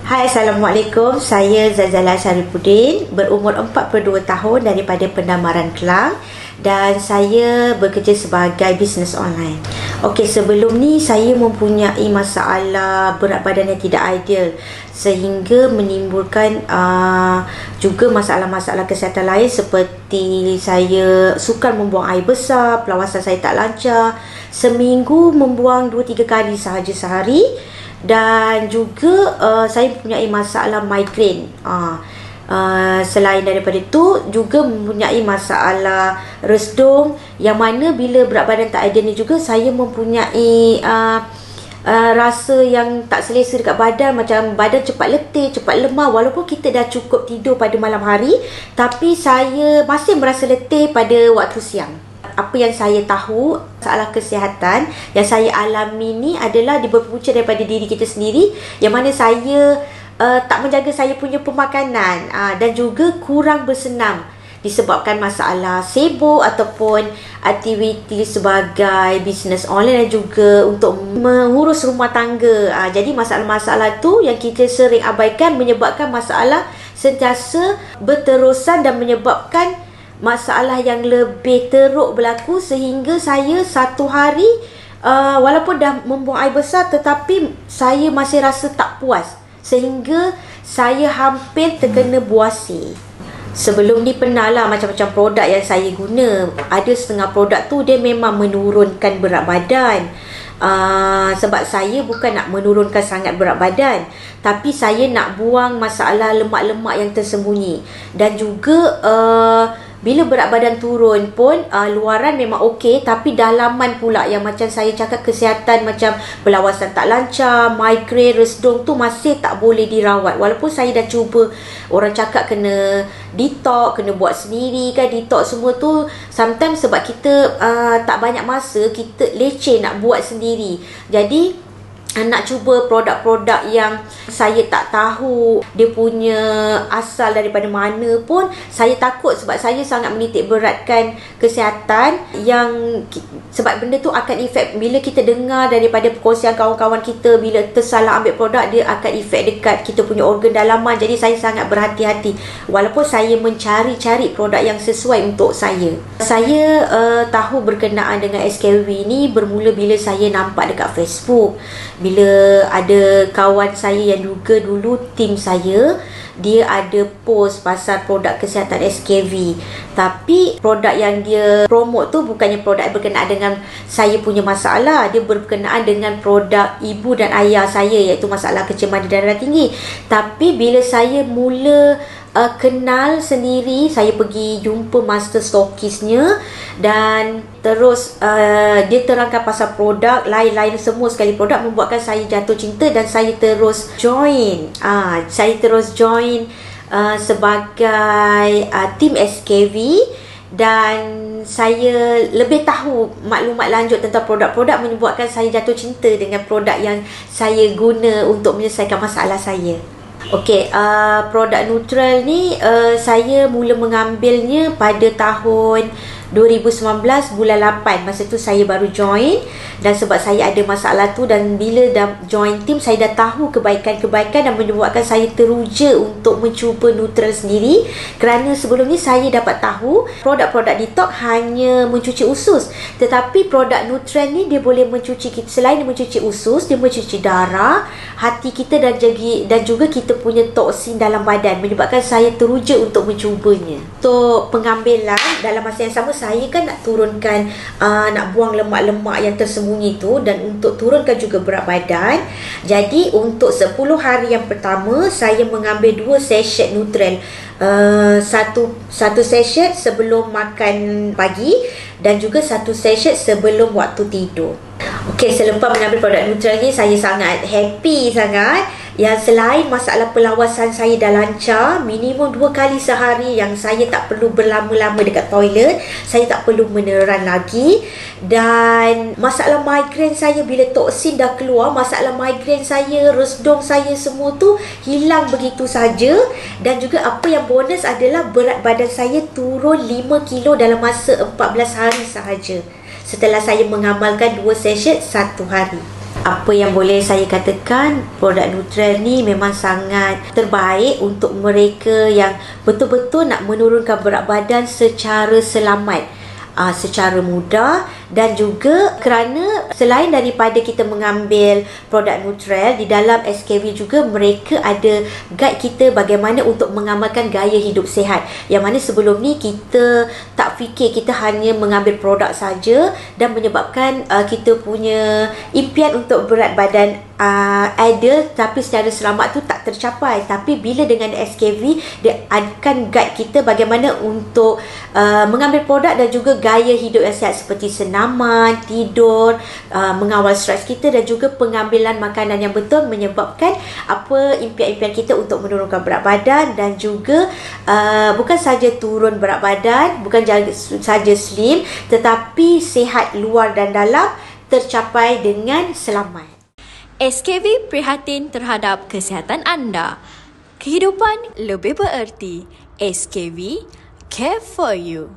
Hai, Assalamualaikum. Saya Zazala Syarifuddin, berumur 42 tahun daripada Pendamaran Kelang dan saya bekerja sebagai bisnes online. Okey, sebelum ni saya mempunyai masalah berat badan yang tidak ideal sehingga menimbulkan juga masalah-masalah kesihatan lain seperti saya sukar membuang air besar, pelawasan saya tak lancar, seminggu membuang 2-3 kali sahaja sehari. Dan juga saya mempunyai masalah migraine. Selain daripada itu juga mempunyai masalah resdung, yang mana bila berat badan tak ideal ni juga saya mempunyai rasa yang tak selesa dekat badan, macam badan cepat letih, cepat lemah. Walaupun kita dah cukup tidur pada malam hari, tapi saya masih merasa letih pada waktu siang. Apa yang saya tahu, masalah kesihatan yang saya alami ni adalah berpunca daripada diri kita sendiri, yang mana saya tak menjaga saya punya pemakanan dan juga kurang bersenam disebabkan masalah sibuk ataupun aktiviti sebagai bisnes online dan juga untuk mengurus rumah tangga. Jadi masalah-masalah tu yang kita sering abaikan menyebabkan masalah sentiasa berterusan dan menyebabkan masalah yang lebih teruk berlaku, sehingga saya satu hari walaupun dah membuang air besar tetapi saya masih rasa tak puas, sehingga saya hampir terkena buasi. Sebelum ni pernah lah macam-macam produk yang saya guna. Ada setengah produk tu dia memang menurunkan berat badan. Sebab saya bukan nak menurunkan sangat berat badan, tapi saya nak buang masalah lemak-lemak yang tersembunyi. Dan juga bila berat badan turun pun luaran memang okey, tapi dalaman pula yang macam saya cakap, kesihatan macam pelawasan tak lancar, migraine, resdung tu masih tak boleh dirawat. Walaupun saya dah cuba, orang cakap kena detox, kena buat sendiri kan, detox semua tu. Sometimes sebab kita tak banyak masa, kita leceh nak buat sendiri. Jadi nak cuba produk-produk yang saya tak tahu dia punya asal daripada mana pun, saya takut sebab saya sangat menitik beratkan kesihatan, yang sebab benda tu akan efek bila kita dengar daripada perkongsian kawan-kawan kita, bila tersalah ambil produk dia akan efek dekat kita punya organ dalaman. Jadi saya sangat berhati-hati walaupun saya mencari-cari produk yang sesuai untuk saya. Saya tahu berkenaan dengan SKV ni bermula bila saya nampak dekat Facebook, bila ada kawan saya yang juga dulu tim saya, dia ada post pasal produk kesihatan SKV. Tapi produk yang dia promote tu bukannya produk yang berkenaan dengan saya punya masalah. Dia berkenaan dengan produk ibu dan ayah saya, iaitu masalah kecemasan darah tinggi. Tapi bila saya mula kenal sendiri, saya pergi jumpa master stockistnya dan terus dia terangkan pasal produk lain-lain, semua sekali produk, membuatkan saya jatuh cinta dan saya terus join sebagai tim SKV. Dan saya lebih tahu maklumat lanjut tentang produk-produk, menyebabkan saya jatuh cinta dengan produk yang saya guna untuk menyelesaikan masalah saya. Okey, produk Nutrell ni saya mula mengambilnya pada tahun 2019 bulan 8. Masa tu saya baru join, dan sebab saya ada masalah tu, dan bila dah join team saya dah tahu kebaikan-kebaikan dan menyebabkan saya teruja untuk mencuba Nutrell sendiri. Kerana sebelum ni saya dapat tahu produk-produk detox hanya mencuci usus, tetapi produk Nutrell ni dia boleh mencuci kita, selain dia mencuci usus, dia mencuci darah, hati kita dan juga kita punya toksin dalam badan, menyebabkan saya teruja untuk mencubanya. Untuk pengambilan dalam masa yang sama, saya kan nak turunkan, nak buang lemak-lemak yang tersembunyi tu, dan untuk turunkan juga berat badan. Jadi untuk 10 hari yang pertama saya mengambil 2 sachet Nutrell, satu sachet sebelum makan pagi dan juga 1 sachet sebelum waktu tidur. Okey, selepas mengambil produk Nutrell ni, saya sangat happy sangat. Yang selain masalah pelawasan saya dah lancar, minimum 2 kali sehari, yang saya tak perlu berlama-lama dekat toilet, saya tak perlu meneran lagi. Dan masalah migraine saya, bila toksin dah keluar, masalah migraine saya, resdung saya, semua tu hilang begitu saja. Dan juga apa yang bonus adalah berat badan saya turun 5 kilo dalam masa 14 hari sahaja, setelah saya mengamalkan 2 sachet 1 hari. Apa yang boleh saya katakan, produk Nutrell ni memang sangat terbaik untuk mereka yang betul-betul nak menurunkan berat badan secara selamat, secara mudah. Dan juga kerana selain daripada kita mengambil produk Nutrell, di dalam SKV juga mereka ada guide kita bagaimana untuk mengamalkan gaya hidup sihat, yang mana sebelum ni kita tak fikir, kita hanya mengambil produk saja dan menyebabkan kita punya impian untuk berat badan ideal tapi secara selamat tu tak tercapai. Tapi bila dengan SKV, dia akan guide kita bagaimana untuk mengambil produk dan juga gaya hidup yang sihat seperti senaman, tidur, mengawal stres kita dan juga pengambilan makanan yang betul, menyebabkan apa impian-impian kita untuk menurunkan berat badan dan juga bukan saja turun berat badan, bukan saja slim, tetapi sihat luar dan dalam tercapai dengan selamat. SKV prihatin terhadap kesihatan anda. Kehidupan lebih bererti. SKV, care for you.